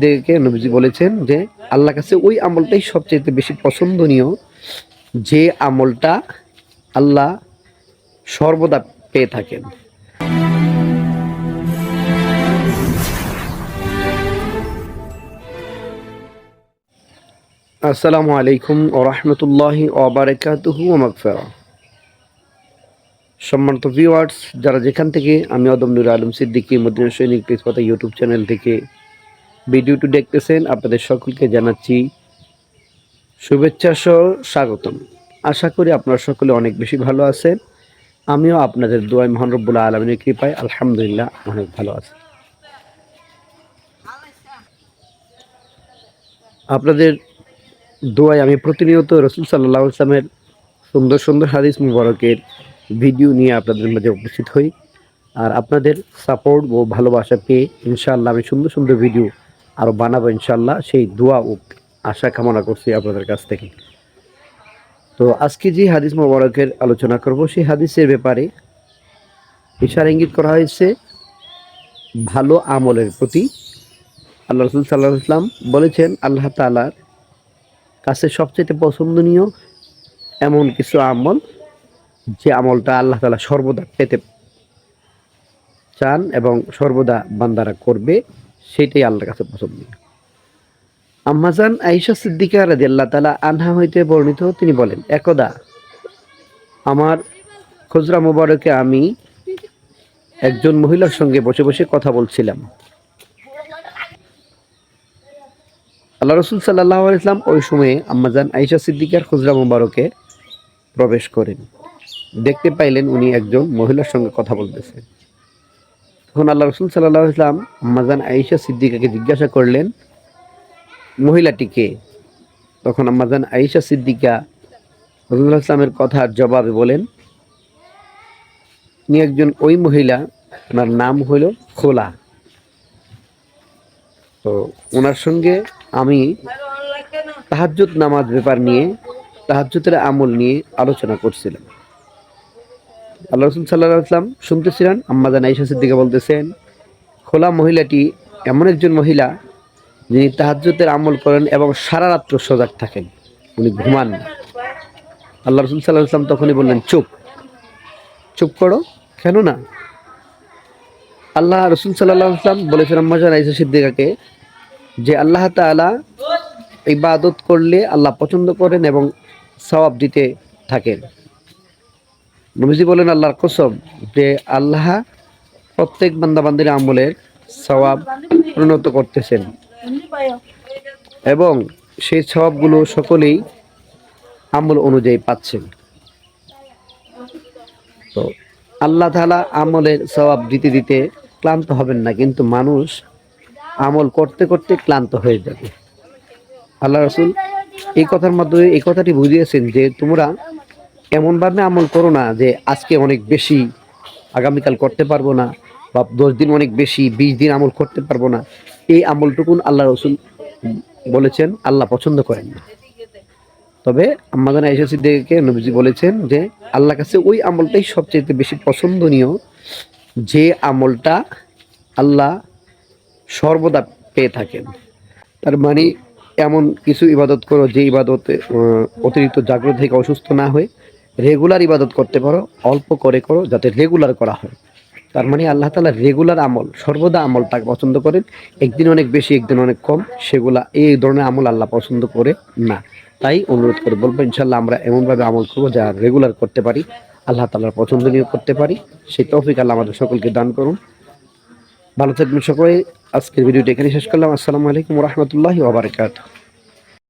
দেখে নবীজি বলেছেন যে আল্লাহর কাছে ওই আমলটাই সবচেয়ে বেশি পছন্দনীয়, যে আমলটা আল্লাহ সর্বদা পেয়ে থাকেন। আসসালামু আলাইকুম ওয়া রাহমাতুল্লাহি ওয়া বারাকাতুহু ওয়া মাগফিরাহ। সম্মানিত ভিউয়ার্স, যারা যেখান থেকে আমি আদম নূর আলম সিদ্দিকী মদিনা সৈনিক পেজ পাতা ইউটিউব চ্যানেল থেকে ভিডিওটি দেখতেছেন, আপনাদের সকলকে জানাচ্ছি শুভেচ্ছা সহ স্বাগতম। আশা করি আপনারা সকলে অনেক বেশি ভালো আছেন। আমিও আপনাদের দোয়ায় মহান রব্বুল আলামিনের কৃপায় আলহামদুলিল্লাহ অনেক ভালো আছি। আপনাদের দোয়ায় আমি প্রতিনিয়ত রাসূল সাল্লাল্লাহু আলাইহি ওয়াসাল্লামের সুন্দর সুন্দর হাদিস মুবারকের ভিডিও নিয়ে আপনাদের মাঝে উপস্থিত হই। আর আপনাদের সাপোর্ট ও ভালোবাসা পেয়ে ইনশাআল্লাহ আমি সুন্দর সুন্দর ভিডিও আরও বানাবো ইনশাআল্লাহ, সেই দোয়া ও আশা কামনা করছি আপনাদের কাছ থেকে। তো আজকে যে হাদিস মুবারকের আলোচনা করব, সেই হাদিসের ব্যাপারে ইশারা ইঙ্গিত করা হয়েছে ভালো আমলের প্রতি। আল্লাহ রাসূল সাল্লাল্লাহু আলাইহি ওয়াসাল্লাম বলেছেন, আল্লাহ তাআলার কাছে সবচেয়ে পছন্দনীয় এমন কিছু আমল, যে আমলটা আল্লাহ তাআলা সর্বদা পেতে চান এবং সর্বদা বান্দারা করবে, সেটাই আল্লাহর কাছে পছন্দনীয়। আম্মা জান আয়েশা সিদ্দিকা রাদিয়াল্লাহু তাআলা আনহা হইতে বর্ণিত, তিনি বলেন, একদা আমার খুজরা মুবারকে আমি একজন মহিলার সঙ্গে বসে বসে কথা বলছিলাম। আল্লাহ রাসূল সাল্লাল্লাহু আলাইহি ওয়াসাল্লাম ওই সময়ে আম্মা জান আয়েশা সিদ্দিকার খুজরা মুবারকে প্রবেশ করেন। দেখতে পাইলেন উনি একজন মহিলার সঙ্গে কথা বলতেছেন। তখন আল্লাহ রাসূল সাল্লাল্লাহু আলাইহি ওয়াসাল্লাম আম্মা জান আয়েশা সিদ্দিকাকে জিজ্ঞাসা করলেন, মহিলাটিকে? তখন আম্মা জান আয়েশা সিদ্দিকা রাসূলুল্লাহ সাল্লামের কথার জবাবে বলেন, তিনি একজন ওই মহিলা, ওনার নাম হইল খোলা। তো ওনার সঙ্গে আমি তাহাজ্জুদ নামাজ ব্যাপার নিয়ে, তাহাজ্জুদের আমল নিয়ে আলোচনা করছিলাম। আল্লাহ রাসূল সাল্লাল্লাহু আলাইহি ওয়াসাল্লাম শুনতেছিলেন, আম্মা জান আয়েশা সিদ্দিকা বলতেছেন, খোলা মহিলাটি এমন একজন মহিলা যিনি তাহাজ্জুদের আমল করেন এবং সারা রাত্র সজাগ থাকেন, উনি ঘুমান না। আল্লাহ রাসূল সাল্লাল্লাহু আলাইহি ওয়াসাল্লাম তখনই বললেন, চুপ চুপ করো, কেন না? আল্লাহ রাসূল সাল্লাল্লাহু আলাইহি ওয়াসাল্লাম বলেছেন আম্মা জান আয়েশা সিদ্দিকাকে, যে আল্লাহ তাআলা ইবাদত করলে আল্লাহ পছন্দ করেন এবং সওয়াব দিতে থাকেন। নবীজি বলেন, আল্লাহর কসম, যে আল্লাহ প্রত্যেক বান্দা বান্দির আমলের সওয়াব পরিণত করতেছেন এবং সেই সওয়াবগুলো সকলেই আমল অনুযায়ী পাচ্ছেন। তো আল্লাহ তাআলা আমলের সওয়াব দিতে দিতে ক্লান্ত হবেন না, কিন্তু মানুষ আমল করতে করতে ক্লান্ত হয়ে যাবে। আল্লাহ রাসূল এই কথার মাধ্যমে এই কথাটি বুঝিয়েছেন যে তোমরা এমনভাবে আমল করো না যে আজকে অনেক বেশি, আগামীকাল করতে পারবো না, বা 10 দিন অনেক বেশি, 20 দিন আমল করতে পারবো না। এই আমলটুকুন আল্লাহ রাসূল বলেছেন আল্লাহ পছন্দ করেন না। তবে আম্মা জান আয়েশা সিদ্দিকাকে নবীজি বলেছেন যে আল্লাহর কাছে ওই আমলটাই সবচেয়ে বেশি পছন্দনীয়, যে আমলটা আল্লাহ সর্বদা পেয়ে থাকেন। তার মানে এমন কিছু ইবাদত করো যে ইবাদতে অতিরিক্ত জাগ্রত থেকে অসুস্থ না হয়ে রেগুলার ইবাদত করতে পারো, অল্প করে করো, যাতে রেগুলার করা হয়। তার মানে আল্লাহ তাআলা রেগুলার আমল, সর্বদা আমলটাকে পছন্দ করেন। একদিন অনেক বেশি, একদিন অনেক কম, সেগুলা এই ধরনের আমল আল্লাহ পছন্দ করে না। তাই অনুরোধ করে বলবো, ইনশাআল্লাহ আমরা এমনভাবে আমল করবো যা রেগুলার করতে পারি, আল্লাহ তাআলার পছন্দনীয় করতে পারি। সেই তৌফিক আল্লাহ আমাদের সকলকে দান করুন। ভালো থাকবেন সকলে। আজকের ভিডিওটি এখানে শেষ করলাম। আসসালামু আলাইকুম ওয়া রাহমাতুল্লাহি ওয়া বারাকাতুহু।